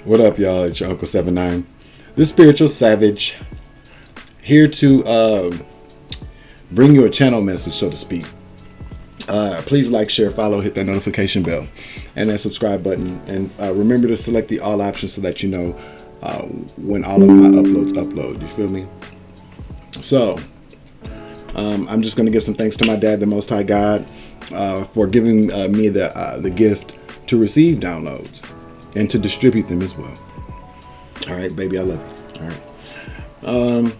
What up, y'all? It's your Uncle 79, the spiritual savage, here to bring you a channel message, so to speak. Please like, share, follow, hit that notification bell, and that subscribe button. And remember to select the all option so that you know when all of my uploads upload. You feel me? So, I'm just going to give some thanks to my dad, the Most High God, for giving me the gift to receive downloads and to distribute them as well. All right, baby, I love you. All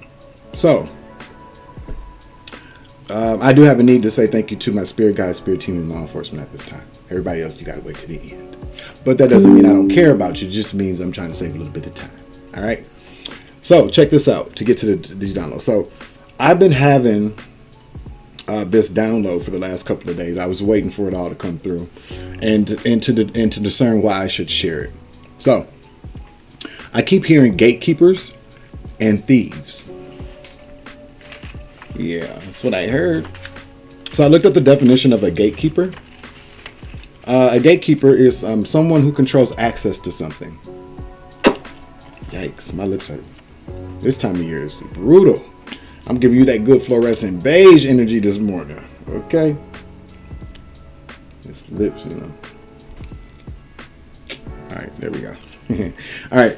right. I do have a need to say thank you to my spirit guide, spirit team, and law enforcement at this time. Everybody else, you got to wait to the end. But that doesn't mean I don't care about you. It just means I'm trying to save a little bit of time. All right. So check this out to get to these downloads. So I've been having this download for the last couple of days. I was waiting for it all to come through and to discern why I should share it. So I keep hearing gatekeepers and thieves. Yeah, that's what I heard. So I looked up the definition of a gatekeeper. A gatekeeper is someone who controls access to something. Yikes, my lips hurt. This time of year is brutal. I'm giving you that good fluorescent beige energy this morning. Okay? It's lips, you know. Alright, there we go. Alright.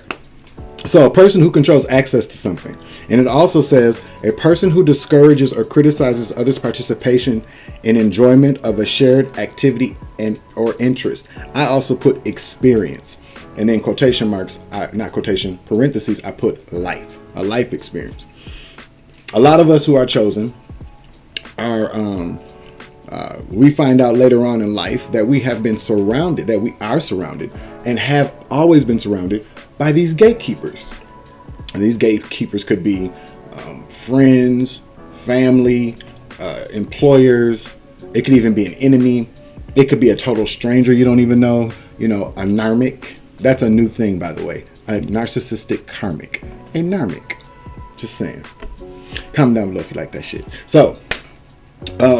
So a person who controls access to something. And it also says a person who discourages or criticizes others' participation in enjoyment of a shared activity and or interest. I also put experience. And then quotation marks, not quotation, parentheses, I put life. A life experience. A lot of us who are chosen are, we find out later on in life that we have been surrounded, that we are surrounded and have always been surrounded by these gatekeepers. And these gatekeepers could be friends, family, employers. It could even be an enemy. It could be a total stranger you don't even know. You know, a narmic. That's a new thing, by the way. A narcissistic karmic. A narmic. Just saying. Comment down below if you like that shit. So,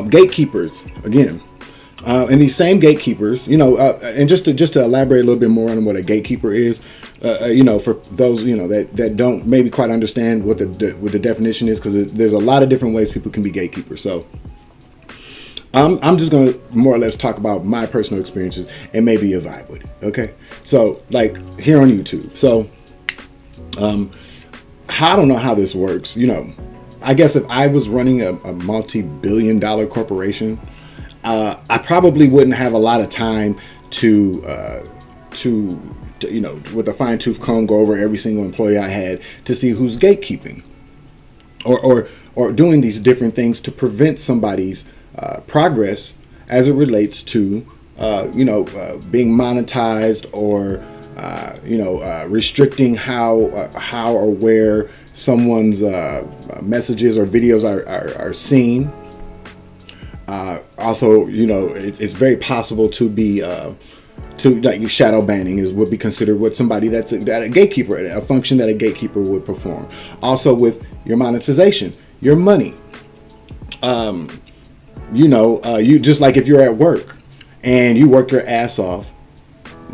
gatekeepers, again. And these same gatekeepers, you know, and just to elaborate a little bit more on what a gatekeeper is, you know, for those, you know, that don't maybe quite understand what the definition is, because there's a lot of different ways people can be gatekeepers. So I'm just going to more or less talk about my personal experiences and maybe your vibe with it. Okay. So like here on YouTube. So I don't know how this works. You know, I guess if I was running a multi-billion-dollar corporation, I probably wouldn't have a lot of time to you know, with a fine-tooth comb go over every single employee I had to see who's gatekeeping or doing these different things to prevent somebody's progress as it relates to you know, being monetized or you know, restricting how or where someone's messages or videos are seen. Also, you know, it's very possible to be like shadow banning would be considered what somebody that's a gatekeeper, a function that a gatekeeper would perform. Also with your monetization, your money. You know, you just like if you're at work and you work your ass off,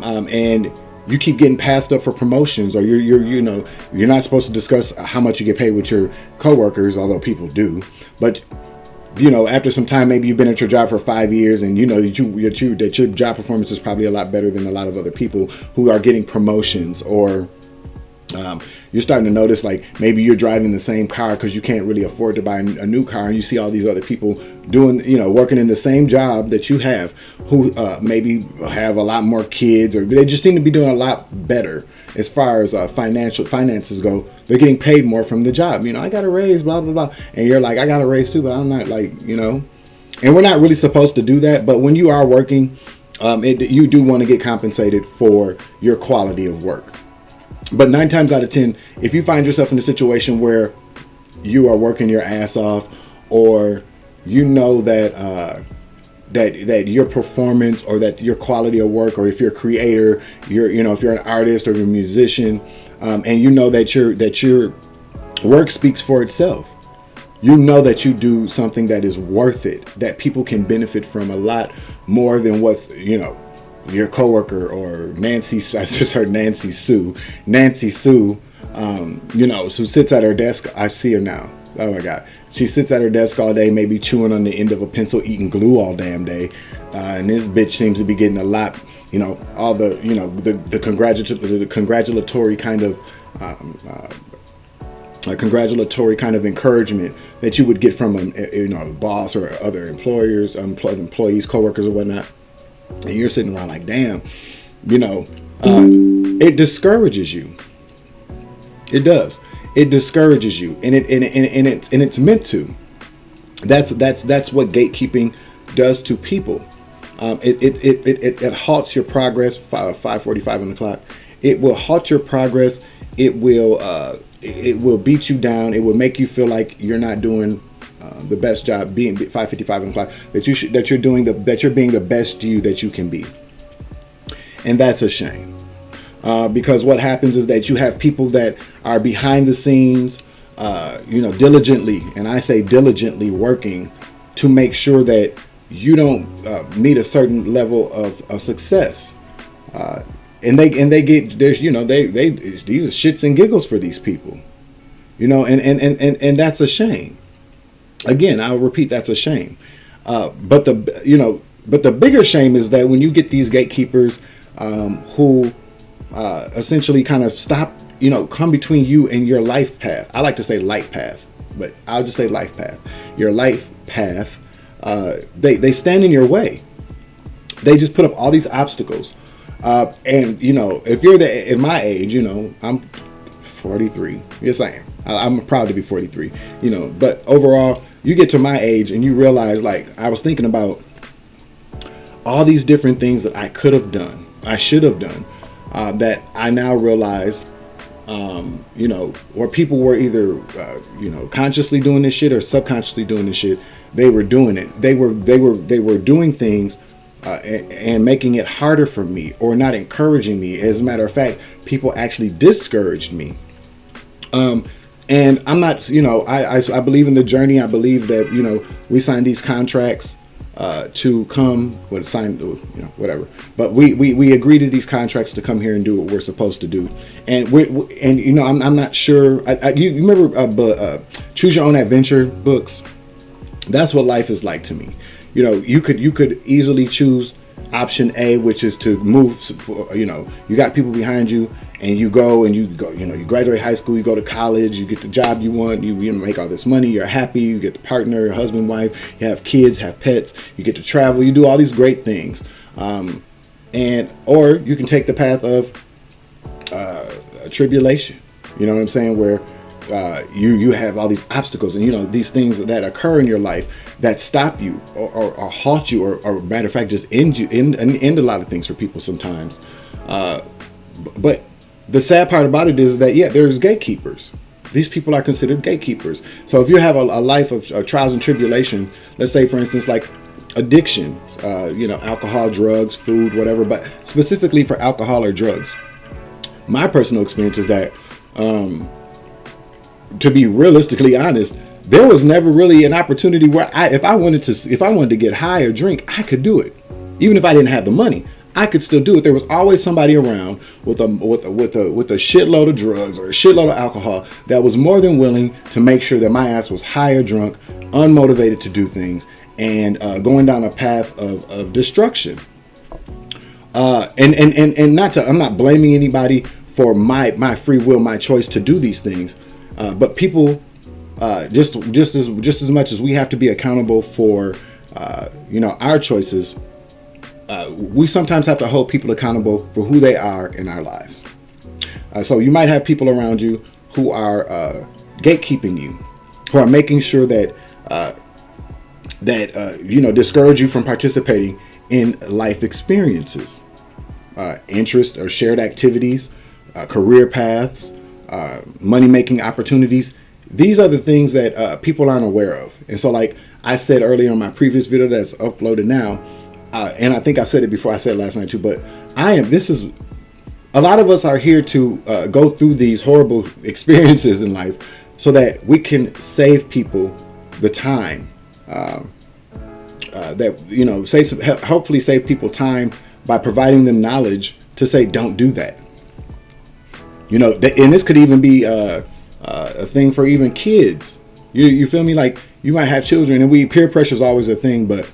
and you keep getting passed up for promotions, or you know, you're not supposed to discuss how much you get paid with your coworkers, although people do, but you know, after some time, maybe you've been at your job for 5 years and you know that your job performance is probably a lot better than a lot of other people who are getting promotions, or you're starting to notice like maybe you're driving the same car because you can't really afford to buy a new car, and you see all these other people doing, you know, working in the same job that you have, who maybe have a lot more kids, or they just seem to be doing a lot better as far as finances go. They're getting paid more from the job. You know, I got a raise, blah, blah, blah. And you're like, I got a raise too, but I'm not, like, you know. And we're not really supposed to do that. But when you are working, you do want to get compensated for your quality of work. But 9 times out of 10, if you find yourself in a situation where you are working your ass off, or you know that that your performance or that your quality of work, or if you're a creator, you know, if you're an artist or you're a musician, and you know that your work speaks for itself, you know that you do something that is worth it, that people can benefit from a lot more than what, you know, your coworker or Nancy, I just heard Nancy Sue, who sits at her desk. I see her now. Oh my God. She sits at her desk all day, maybe chewing on the end of a pencil, eating glue all damn day. And this bitch seems to be getting a lot, all the congratulatory kind of, a congratulatory kind of encouragement that you would get from a boss or other employers, employees, coworkers or whatnot. And you're sitting around like, damn, it discourages you. It does. It discourages you, and it's meant to. That's what gatekeeping does to people. It halts your progress. 5:45 on the clock. It will halt your progress. It will beat you down. It will make you feel like you're not doing the best job. Being 5:55 on the clock, that you're being the best you that you can be, and that's a shame. Because what happens is that you have people that are behind the scenes, diligently, and I say diligently working to make sure that you don't meet a certain level of success. And they get there's these are shits and giggles for these people, and that's a shame. Again, I'll repeat, that's a shame. But the bigger shame is that when you get these gatekeepers who essentially kind of come between you and your life path. I like to say light path, but I'll just say life path. Your life path, they stand in your way. They just put up all these obstacles. And if you're in my age, I'm 43. Yes, I am. I'm proud to be 43. But overall, you get to my age and you realize, like, I was thinking about all these different things that I could have done, I should have done. That I now realize, where people were either, consciously doing this shit or subconsciously doing this shit. They were doing it. They were doing things and making it harder for me, or not encouraging me. As a matter of fact, people actually discouraged me. And I'm not, I believe in the journey. I believe that, we sign these contracts to come, whatever. But we agree to these contracts to come here and do what we're supposed to do. And I'm not sure. You remember Choose Your Own Adventure books? That's what life is like to me. You could easily choose option A, which is to move. You got people behind you, and you graduate high school, you go to college, you get the job you want, you make all this money, you're happy, you get the partner, husband, wife, you have kids, have pets, you get to travel, you do all these great things. Or you can take the path of tribulation. You know what I'm saying? Where you have all these obstacles and these things that occur in your life that stop you or halt you, or matter of fact just end a lot of things for people sometimes. But the sad part about it is that there's gatekeepers. These people are considered gatekeepers. So if you have a life of trials and tribulation, let's say for instance like addiction, alcohol, drugs, food, whatever, but specifically for alcohol or drugs, my personal experience is that to be realistically honest, there was never really an opportunity where if I wanted to get high or drink, I could do it. Even if I didn't have the money, I could still do it. There was always somebody around with a shitload of drugs or a shitload of alcohol that was more than willing to make sure that my ass was high or drunk, unmotivated to do things, and going down a path of destruction. And I'm not blaming anybody for my free will, my choice to do these things. But people, just as much as we have to be accountable for, our choices, we sometimes have to hold people accountable for who they are in our lives. So you might have people around you who are gatekeeping you, who are making sure that discourage you from participating in life experiences, interest or shared activities, career paths, money-making opportunities. These are the things that people aren't aware of. And so like I said earlier in my previous video that's uploaded now, and I think I said it before, I said it last night too, but a lot of us are here to go through these horrible experiences in life so that we can save people the time, hopefully save people time by providing them knowledge to say, don't do that. You know, and this could even be a thing for even kids. You feel me? Like, you might have children, and peer pressure is always a thing, but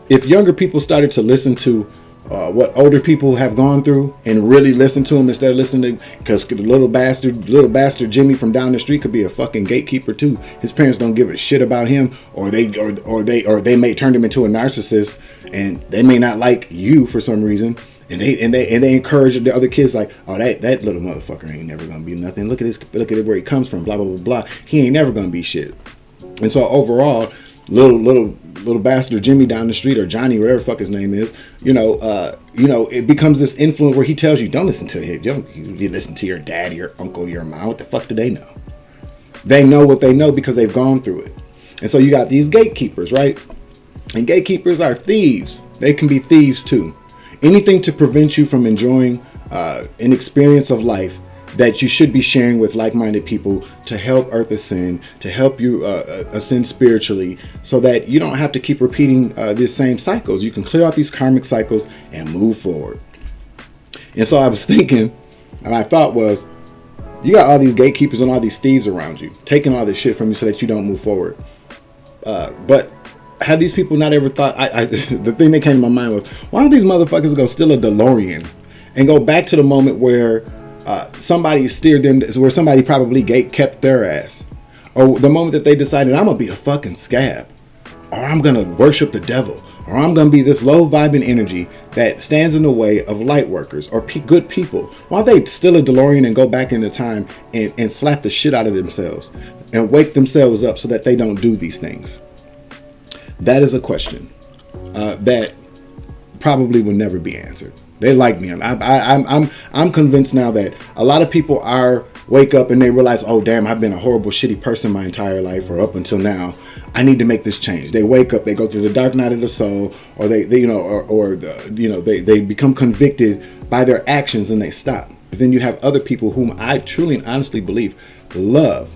if younger people started to listen to what older people have gone through and really listen to them instead of listening to, because the little bastard Jimmy from down the street could be a fucking gatekeeper too. His parents don't give a shit about him, or they may turn him into a narcissist, and they may not like you for some reason. And they encourage the other kids, like, oh, that little motherfucker ain't never gonna be nothing. Look at where he comes from, blah blah blah blah. He ain't never gonna be shit. And so overall, little bastard Jimmy down the street, or Johnny, whatever the fuck his name is, it becomes this influence where he tells you, don't listen to him. You listen to your dad, your uncle, your mom. What the fuck do they know? They know what they know because they've gone through it. And so you got these gatekeepers, right? And gatekeepers are thieves. They can be thieves too. Anything to prevent you from enjoying an experience of life that you should be sharing with like-minded people to help earth ascend, to help you ascend spiritually, so that you don't have to keep repeating these same cycles. You can clear out these karmic cycles and move forward. And so I was thinking, and I thought was, you got all these gatekeepers and all these thieves around you, taking all this shit from you so that you don't move forward. But have these people not ever thought, the thing that came to my mind was, why don't these motherfuckers go steal a DeLorean and go back to the moment where somebody steered them, where somebody probably kept their ass, or the moment that they decided, I'm gonna be a fucking scab, or I'm gonna worship the devil, or I'm gonna be this low vibing energy that stands in the way of light workers or good people. Why don't they steal a DeLorean and go back into time and slap the shit out of themselves and wake themselves up so that they don't do these things? That is a question that probably will never be answered. They like me. I'm convinced now that a lot of people wake up and they realize, oh damn, I've been a horrible, shitty person my entire life, or up until now. I need to make this change. They wake up, they go through the dark night of the soul, or they become convicted by their actions and they stop. But then you have other people whom I truly and honestly believe love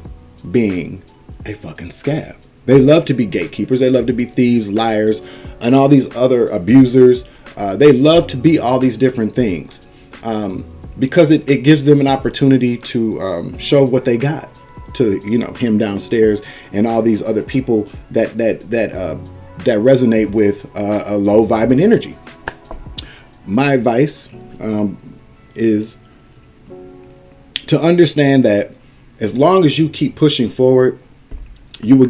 being a fucking scab. They love to be gatekeepers. They love to be thieves, liars, and all these other abusers. They love to be all these different things because it gives them an opportunity to show what they got to, him downstairs and all these other people that resonate with a low vibing energy. My advice is to understand that as long as you keep pushing forward, you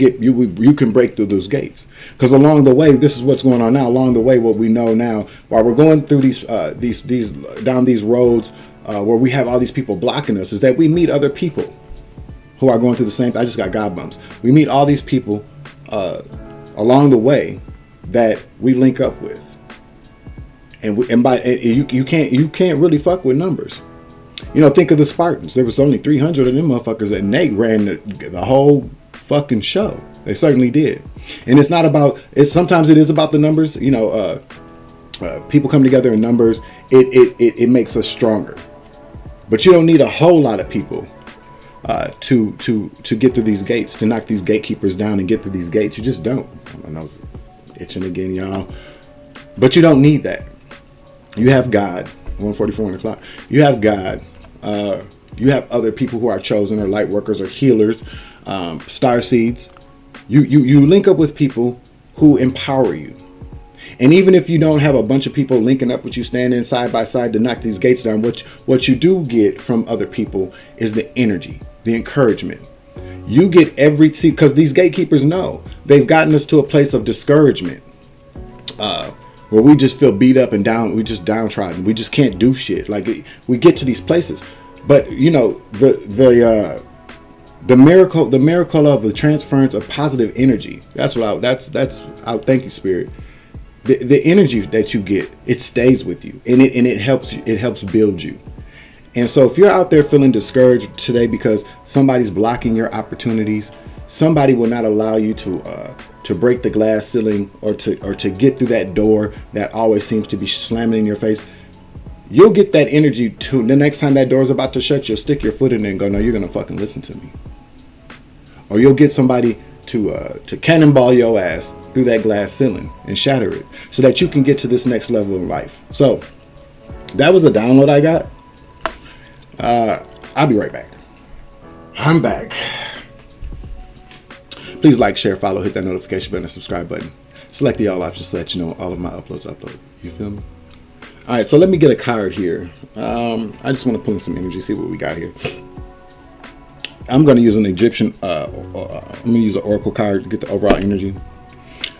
can break through those gates. Because along the way, this is what's going on now. Along the way, what we know now, while we're going through these down these roads where we have all these people blocking us, is that we meet other people who are going through the same thing. I just got God bumps. We meet all these people along the way that we link up with, and you can't really fuck with numbers. Think of the Spartans. There was only 300 of them motherfuckers, and they ran the whole fucking show. They certainly did. And it's not about, sometimes it is about the numbers. People come together in numbers. It makes us stronger. But you don't need a whole lot of people to get through these gates, to knock these gatekeepers down and get through these gates. You just don't. I was itching again, y'all. But you don't need that. You have God. 1:44 on the clock. You have God. You have other people who are chosen, or light workers, or healers, star seeds. You link up with people who empower you. And even if you don't have a bunch of people linking up with you, standing side by side to knock these gates down, what you do get from other people is the energy, the encouragement. You get because these gatekeepers know they've gotten us to a place of discouragement, where we just feel beat up and down. We just downtrodden. We just can't do shit. Like, we get to these places, but the miracle of the transference of positive energy. That's thank you, Spirit. The energy that you get, it stays with you, and it helps build you. And so if you're out there feeling discouraged today because somebody's blocking your opportunities, somebody will not allow you to break the glass ceiling or to get through that door that always seems to be slamming in your face, you'll get that energy to the next time that door is about to shut. You'll stick your foot in it and go, no, you're gonna fucking listen to me. Or you'll get somebody to cannonball your ass through that glass ceiling and shatter it so that you can get to this next level of life. So that was a download I got. I'll be right back. I'm back. Please like, share, follow, hit that notification button and subscribe button. Select the all options so that you know all of my uploads upload. You feel me? All right, so let me get a card here. I just want to pull in some energy, see what we got here. I'm going to use an Egyptian, I'm going to use an oracle card to get the overall energy.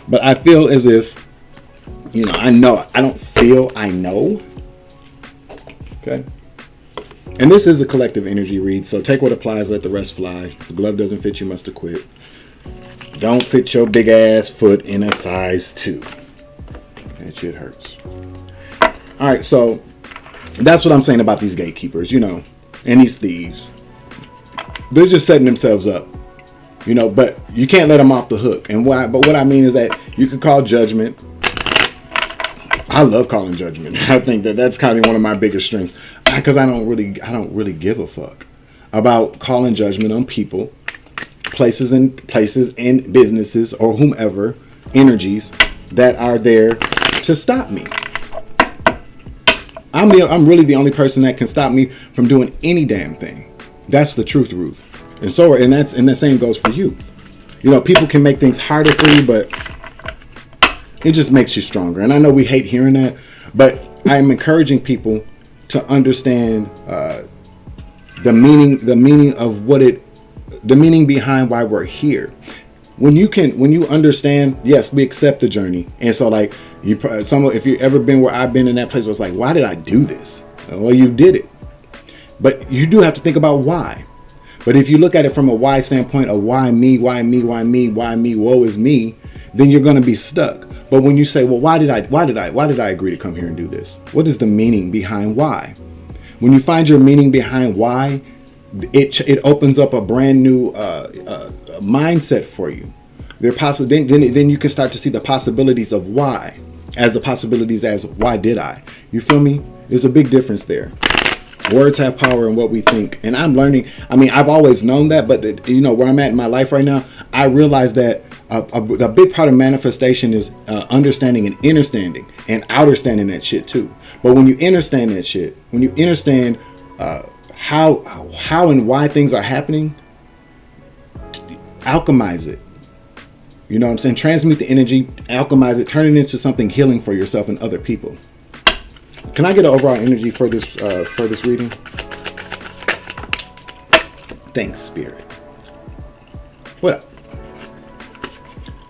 But I feel as if, I know, I don't feel, I know. Okay. And this is a collective energy read, so take what applies, let the rest fly. If the glove doesn't fit, you must acquit. Don't fit your big ass foot in a size 2. That shit hurts. All right, so that's what I'm saying about these gatekeepers, and these thieves. They're just setting themselves up, but you can't let them off the hook. And what I mean is that you could call judgment. I love calling judgment. I think that's kind of one of my biggest strengths, because I don't really give a fuck about calling judgment on people, places and businesses or whomever, energies that are there to stop me. I'm really the only person that can stop me from doing any damn thing. That's the truth, Ruth. And the same goes for you. People can make things harder for you, but it just makes you stronger. And I know we hate hearing that, but I'm encouraging people to understand the meaning of the meaning behind why we're here. When you understand, yes, we accept the journey. And so if you've ever been where I've been in that place, where it's like, why did I do this? Well, you did it. But you do have to think about why. But if you look at it from a why standpoint of why me, woe is me, then you're going to be stuck. But when you say, well, why did I agree to come here and do this? What is the meaning behind why? When you find your meaning behind why, it opens up a brand new mindset for you. Then you can start to see the possibilities of why as the possibilities as why did I? You feel me? There's a big difference there. Words have power in what we think. And I'm learning. I've always known that, but where I'm at in my life right now, I realize that a big part of manifestation is understanding and understanding and outerstanding that shit too. But when you understand that shit, when you understand how and why things are happening, alchemize it. You know what I'm saying? Transmute the energy, alchemize it, turn it into something healing for yourself and other people. Can I get an overall energy for this reading? Thanks, Spirit. What up?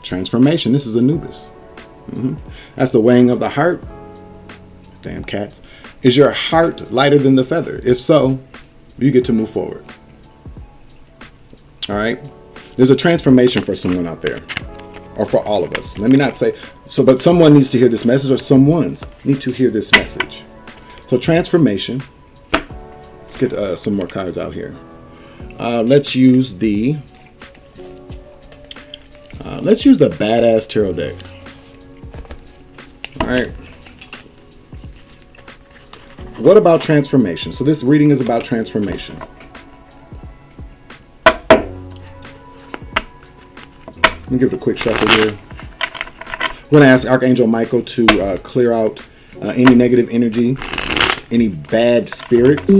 Transformation. This is Anubis. That's the weighing of the heart. Damn cats. Is your heart lighter than the feather? If so, you get to move forward. All right. There's a transformation for someone out there, or for all of us. Let me not say so, but someone needs to hear this message, or someone's need to hear this message. So transformation. Let's get some more cards out here. Let's use the badass tarot deck. All right. What about transformation? So this reading is about transformation. Let me give it a quick shuffle here. We're going to ask Archangel Michael to clear out any negative energy, any bad spirits,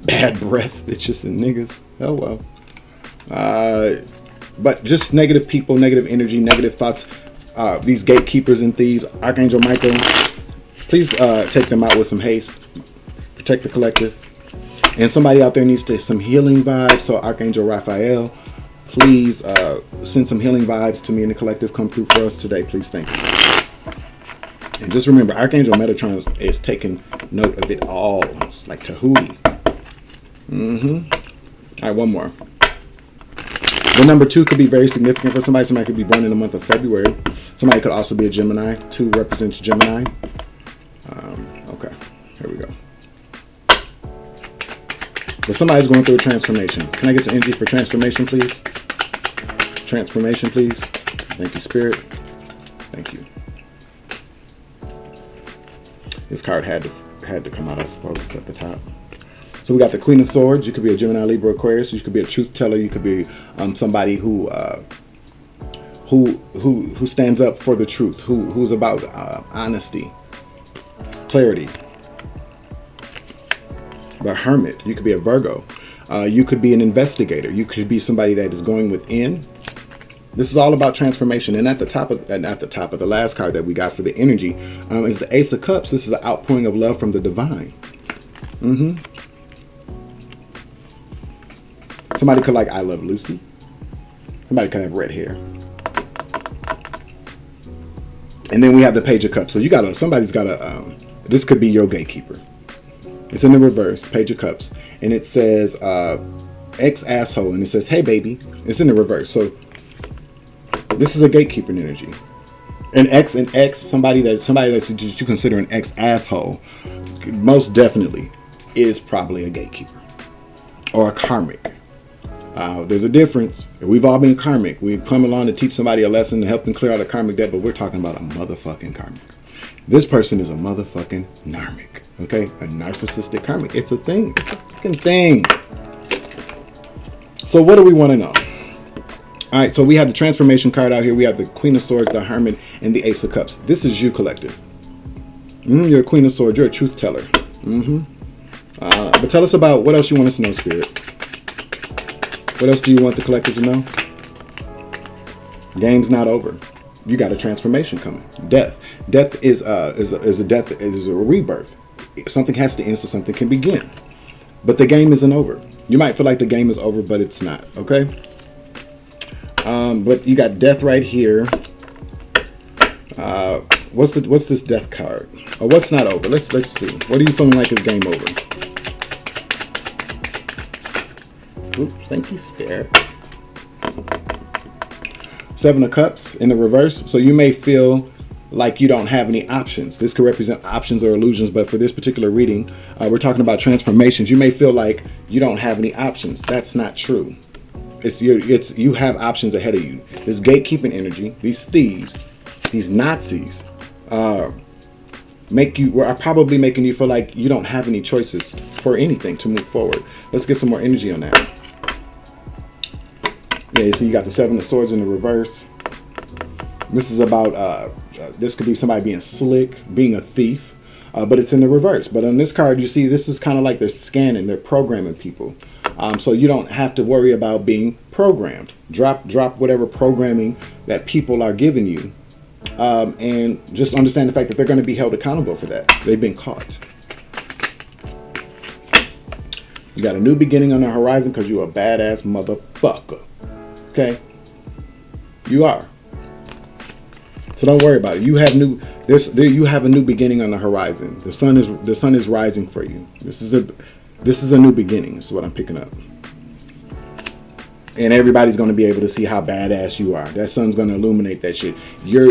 bad breath, bitches and niggas. Oh well. But just negative people, negative energy, negative thoughts. These gatekeepers and thieves. Archangel Michael, please take them out with some haste. Protect the collective. And somebody out there needs some healing vibes. So Archangel Raphael, please send some healing vibes to me and the collective. Come through for us today, please. Thank you. And just remember, Archangel Metatron is taking note of it all. It's like Tahuti. All right, one more. The number 2 could be very significant for somebody. Somebody could be born in the month of February. Somebody could also be a Gemini. 2 represents Gemini. Okay, here we go. But somebody's going through a transformation. Can I get some energy for transformation, please? Transformation, please. Thank you, Spirit. Thank you. This card had to come out, I suppose. It's at the top. So we got the Queen of Swords. You could be a Gemini, Libra, Aquarius. You could be a truth teller. You could be somebody who who stands up for the truth, who's about honesty, clarity. The Hermit. You could be a Virgo. You could be an investigator. You could be somebody that is going within. This is all about transformation. And at the top of the last card that we got for the energy is the Ace of Cups. This is an outpouring of love from the divine. Somebody could like I Love Lucy. Somebody could have red hair. And then we have the Page of Cups. So somebody's got a, this could be your gatekeeper. It's in the reverse, Page of Cups. And it says, ex-asshole. And it says, hey, baby. It's in the reverse. So this is a gatekeeping energy. An ex, somebody that you consider an ex-asshole, most definitely is probably a gatekeeper. Or a karmic. There's a difference. We've all been karmic. We've come along to teach somebody a lesson to help them clear out a karmic debt, but we're talking about a motherfucking karmic. This person is a motherfucking narmic. Okay? A narcissistic karmic. It's a thing. It's a fucking thing. So what do we want to know? All right, so we have the transformation card out here. We have the Queen of Swords, the Hermit, and the Ace of Cups. This is you, collective. You're a Queen of Swords. You're a truth teller. But tell us about what else you want us to know, Spirit. What else do you want the collective to know? Game's not over. You got a transformation coming. Death. Death is a rebirth. Something has to end so something can begin. But the game isn't over. You might feel like the game is over, but it's not. Okay. But you got death right here. What's this death card? Oh, what's not over? Let's see. What are you feeling like is game over? Oops, thank you, Spirit. Seven of Cups in the reverse. So you may feel like you don't have any options. This could represent options or illusions, but for this particular reading, we're talking about transformations. You may feel like you don't have any options. That's not true. You have options ahead of you. This gatekeeping energy, these thieves, these Nazis, are probably making you feel like you don't have any choices for anything to move forward. Let's get some more energy on that. Yeah, so you got the Seven of Swords in the reverse. This is about, this could be somebody being slick, being a thief, but it's in the reverse. But on this card, you see, this is kind of like they're scanning, they're programming people. So you don't have to worry about being programmed. Drop whatever programming that people are giving you. And just understand the fact that they're going to be held accountable for that. They've been caught. You got a new beginning on the horizon because you're a badass motherfucker. Okay? You are. So don't worry about it. You have you have a new beginning on the horizon. The sun is rising for you. This is a new beginning. Is what I'm picking up. And everybody's going to be able to see how badass you are. That sun's going to illuminate that shit.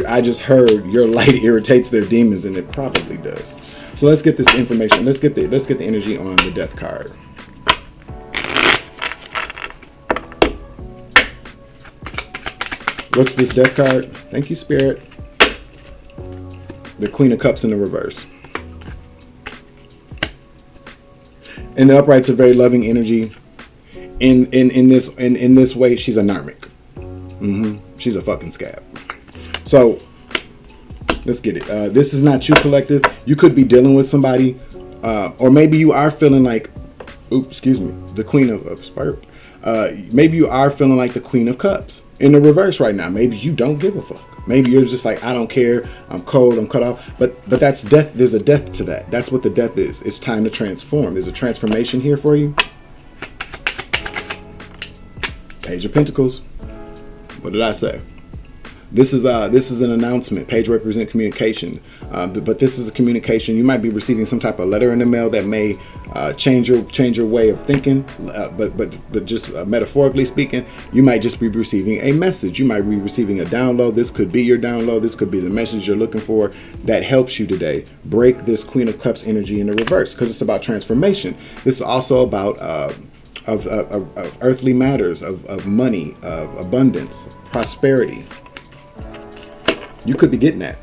I just heard your light irritates their demons, and it probably does. So let's get this information. Let's get the energy on the death card. What's this death card? Thank you, Spirit. The Queen of Cups in the reverse. And the upright's a very loving energy. In this way, she's a Narmic. She's a fucking scab. So let's get it. This is not you, collective. You could be dealing with somebody, or maybe you are feeling like, the Queen of Spurt. Maybe you are feeling like the Queen of Cups in the reverse right now. Maybe you don't give a fuck. Maybe you're just like, I don't care. I'm cold. I'm cut off. But that's death. There's a death to that. That's what the death is. It's time to transform. There's a transformation here for you. Page of Pentacles. What did I say? This is an announcement. Page represent communication, but this is a communication. You might be receiving some type of letter in the mail that may change your way of thinking. But just metaphorically speaking, you might just be receiving a message. You might be receiving a download. This could be your download. This could be the message you're looking for that helps you today. Break this Queen of Cups energy in the reverse, because it's about transformation. This is also about of earthly matters, of money, of abundance, prosperity. You could be getting that.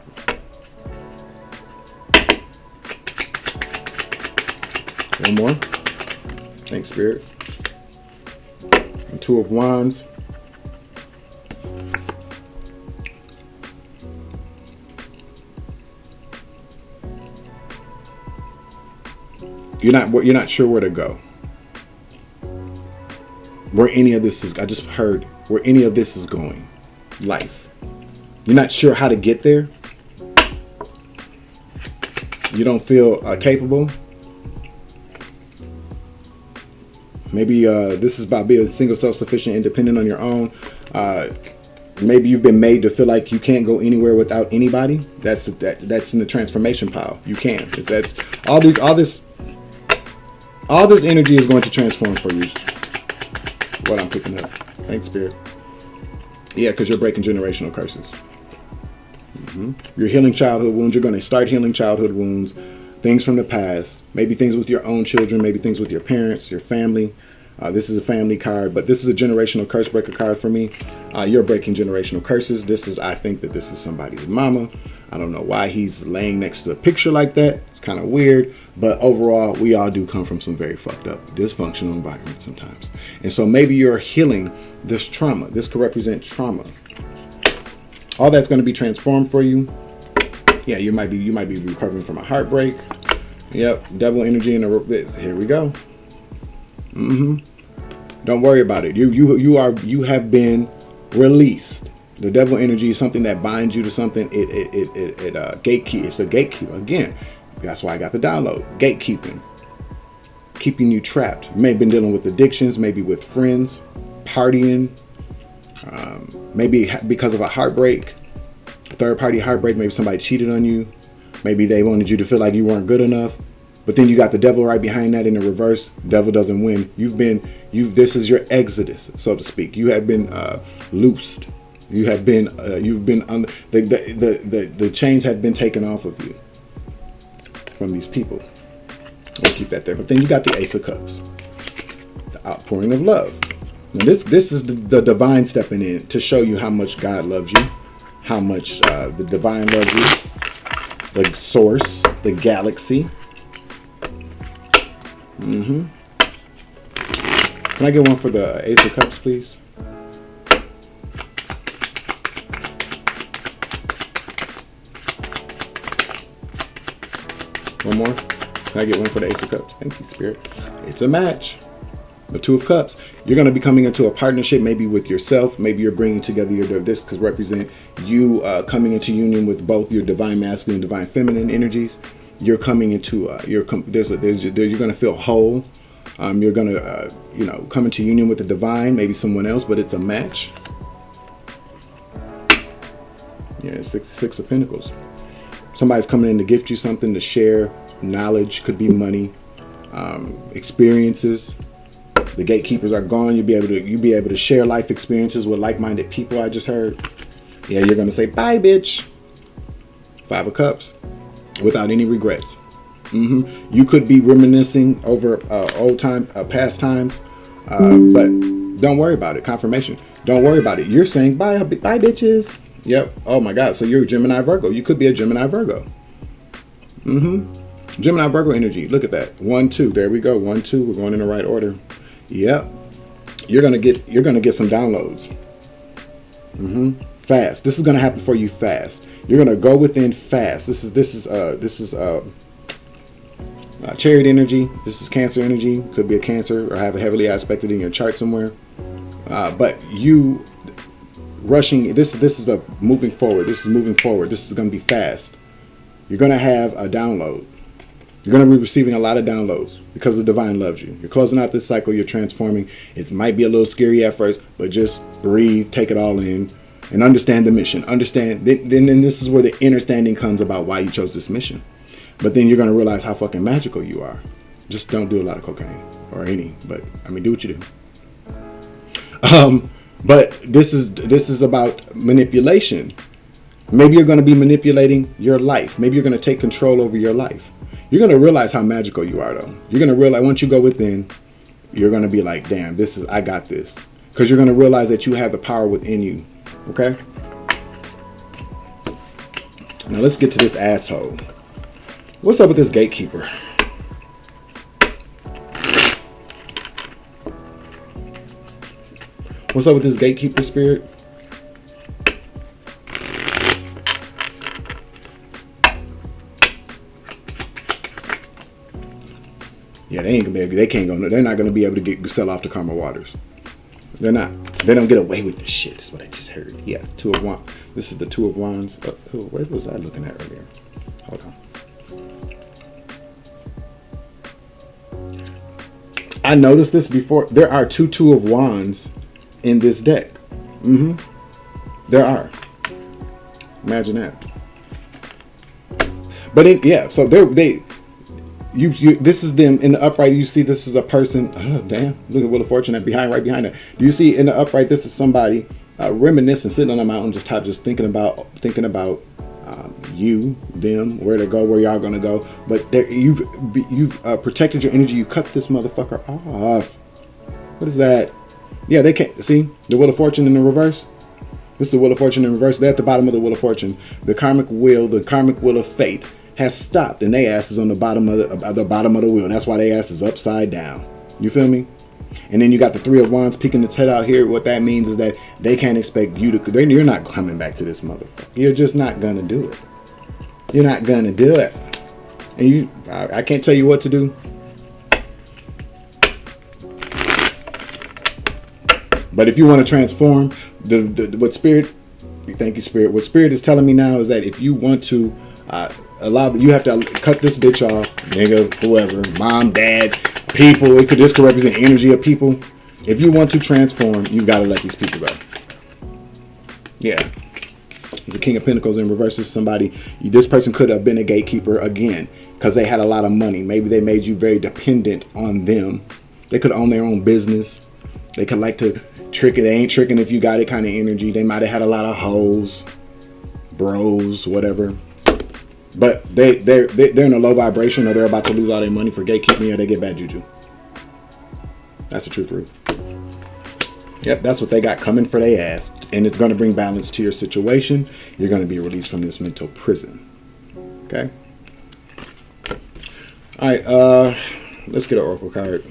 One more. Thanks, Spirit. And Two of Wands. You're not sure where to go. Where any of this is, I just heard where any of this is going. Life. You're not sure how to get there. You don't feel capable. Maybe this is about being single, self-sufficient, independent on your own. Maybe you've been made to feel like you can't go anywhere without anybody. That's in the transformation pile. You can. That's all this energy is going to transform for you. What I'm picking up. Thanks, Spirit. Yeah, because you're breaking generational curses. You're healing childhood wounds. You're going to start healing childhood wounds, things from the past, maybe things with your own children, maybe things with your parents, your family. This is a family card, but this is a generational curse breaker card for me. You're breaking generational curses. I think that this is somebody's mama. I don't know why he's laying next to a picture like that. It's kind of weird, but overall, we all do come from some very fucked up, dysfunctional environments sometimes. And so maybe you're healing this trauma. This could represent trauma. All that's going to be transformed for you. Yeah, you might be recovering from a heartbreak. Yep, devil energy in the here we go. Don't worry about it. You have been released. The devil energy is something that binds you to something. It gatekeep. It's a gatekeeper. Again, that's why I got the download. Gatekeeping, keeping you trapped. You may have been dealing with addictions, maybe with friends, partying. Maybe because of a heartbreak, a third-party heartbreak. Maybe somebody cheated on you. Maybe they wanted you to feel like you weren't good enough. But then you got the devil right behind that in the reverse. Devil doesn't win. This is your exodus, so to speak. You have been loosed. You have been the chains have been taken off of you from these people. We'll keep that there. But then you got the Ace of Cups, the outpouring of love. Now this is the divine stepping in to show you how much God loves you, how much the divine loves you, the source, the galaxy. Can I get one for the Ace of Cups, please? One more. Can I get one for the Ace of Cups? Thank you, Spirit. It's a match. The Two of Cups. You're going to be coming into a partnership, maybe with yourself. Maybe you're bringing together this could represent you coming into union with both your divine masculine and divine feminine energies. You're coming into you're going to feel whole. You're going to come into union with the divine, maybe someone else, but it's a match. Yeah, six of Pentacles. Somebody's coming in to gift you something, to share knowledge. Could be money, experiences. The gatekeepers are gone. You'll be able to share life experiences with like-minded people. I just heard. Yeah, you're going to say bye, bitch. Five of Cups. Without any regrets. You could be reminiscing over past times, but don't worry about it. Confirmation. Don't worry about it. You're saying bye bitches. Yep. Oh my God. So you're a Gemini Virgo. You could be a Gemini Virgo. Gemini Virgo energy. Look at that. 1, 2. There we go. 1, 2. We're going in the right order. Yep. You're gonna get some downloads. Fast. This is gonna happen for you fast. You're gonna go within fast. This is Chariot energy. This is Cancer energy. Could be a Cancer or have a heavily aspected in your chart somewhere. But you rushing. This is a moving forward. This is moving forward. This is gonna be fast. You're gonna have a download. You're going to be receiving a lot of downloads because the divine loves you. You're closing out this cycle. You're transforming. It might be a little scary at first, but just breathe, take it all in, and understand the mission. Understand. Then this is where the understanding comes about why you chose this mission. But then you're going to realize how fucking magical you are. Just don't do a lot of cocaine or any. But I mean, do what you do. But this is about manipulation. Maybe you're going to be manipulating your life. Maybe you're going to take control over your life. You're going to realize how magical you are, though. You're going to realize once you go within, you're going to be like, damn, I got this. Because you're going to realize that you have the power within you. Okay? Now let's get to this asshole. What's up with this gatekeeper? What's up with this gatekeeper, Spirit? Yeah, they ain't gonna be able, they can't go. They're not gonna be able to sell off the Karma Waters. They're not. They don't get away with this shit. That's what I just heard. Yeah, Two of Wands. This is the Two of Wands. What was I looking at earlier? Hold on. I noticed this before. There are Two of Wands in this deck. There are. Imagine that. But yeah, so this is them in the upright. You see, this is a person. Oh damn! Look at Wheel of Fortune right behind that. Do you see in the upright? This is somebody reminiscing, sitting on a mountain, just thinking about you, them, where to go, where y'all gonna go. But you've protected your energy. You cut this motherfucker off. What is that? Yeah, they can't see the Wheel of Fortune in the reverse. This is the Wheel of Fortune in reverse. They're at the bottom of the Wheel of Fortune. The karmic wheel of fate has stopped, and they ass is on the bottom of the wheel. That's why they ass is upside down. You feel me? And then you got the Three of Wands peeking its head out here. What that means is that they can't expect you to. You're not coming back to this motherfucker. You're just not gonna do it. You're not gonna do it. And I can't tell you what to do. But if you want to transform, what Spirit, thank you, Spirit. What Spirit is telling me now is that if you want to you have to cut this bitch off, nigga, whoever, mom, dad, people. This could represent energy of people. If you want to transform, you got to let these people go. Yeah. The King of Pentacles in reverse is somebody. This person could have been a gatekeeper again because they had a lot of money. Maybe they made you very dependent on them. They could own their own business. They could like to trick it. They ain't tricking if you got it kind of energy. They might have had a lot of hoes, bros, whatever. But they're in a low vibration, or they're about to lose all their money for gatekeeping, or they get bad juju. That's the truth. Yep, that's what they got coming for their ass. And it's going to bring balance to your situation. You're going to be released from this mental prison. Okay? All right, let's get an oracle card.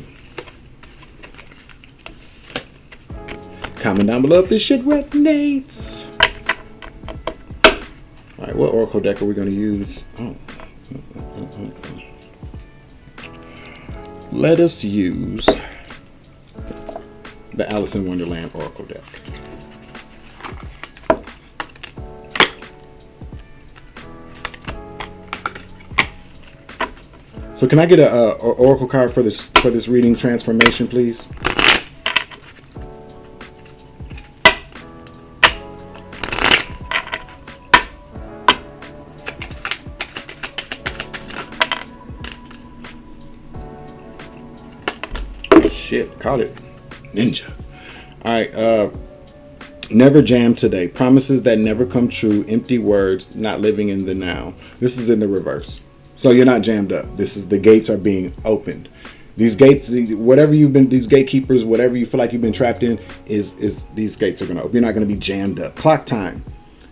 Comment down below if this shit resonates. All right, what oracle deck are we going to use? Let us use the Alice in Wonderland oracle deck. So can I get a oracle card for this reading transformation, please? Shit, caught it. Ninja. All right, never jam today. Promises that never come true. Empty words, not living in the now. This is in the reverse. So you're not jammed up. This is the gates are being opened. These gates, whatever you've been, these gatekeepers, whatever you feel like you've been trapped in, is these gates are going to open. You're not going to be jammed up. Clock time.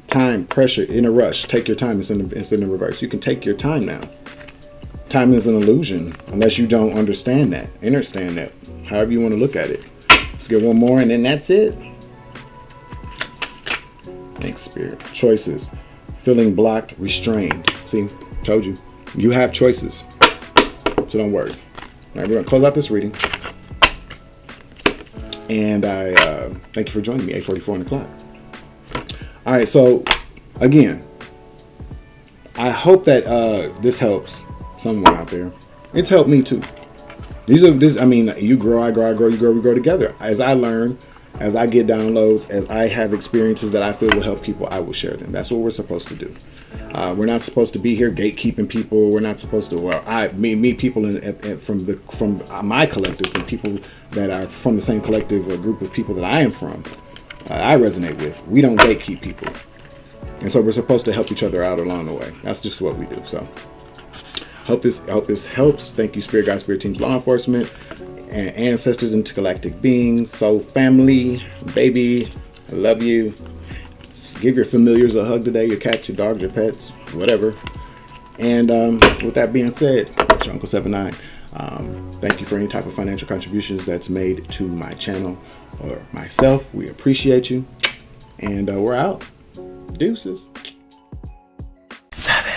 Time, pressure, in a rush. Take your time. It's in the reverse. You can take your time now. Time is an illusion unless you don't understand that. Understand that. However you want to look at it. Let's get one more and then that's it. Thanks, Spirit. Choices. Feeling blocked, restrained. See, told you. You have choices. So don't worry. All right, we're going to close out this reading. And I thank you for joining me, 8:44 on the clock. All right, so again, I hope that this helps someone out there. It's helped me too. I mean, you grow, I grow, we grow together. As I learn, as I get downloads, as I have experiences that I feel will help people, I will share them. That's what we're supposed to do. We're not supposed to be here gatekeeping people. We're not supposed to, meet people from my collective, from people that are from the same collective or group of people that I am from. I resonate with. We don't gatekeep people. And so we're supposed to help each other out along the way. That's just what we do. So hope this helps. Thank you, Spirit Guide, Spirit Teams, Law Enforcement, and ancestors, intergalactic beings, soul family, baby. I love you. Give your familiars a hug today, your cats, your dogs, your pets, whatever. And with that being said, it's your Uncle 79. Thank you for any type of financial contributions that's made to my channel or myself. We appreciate you. And we're out. Deuces. 7.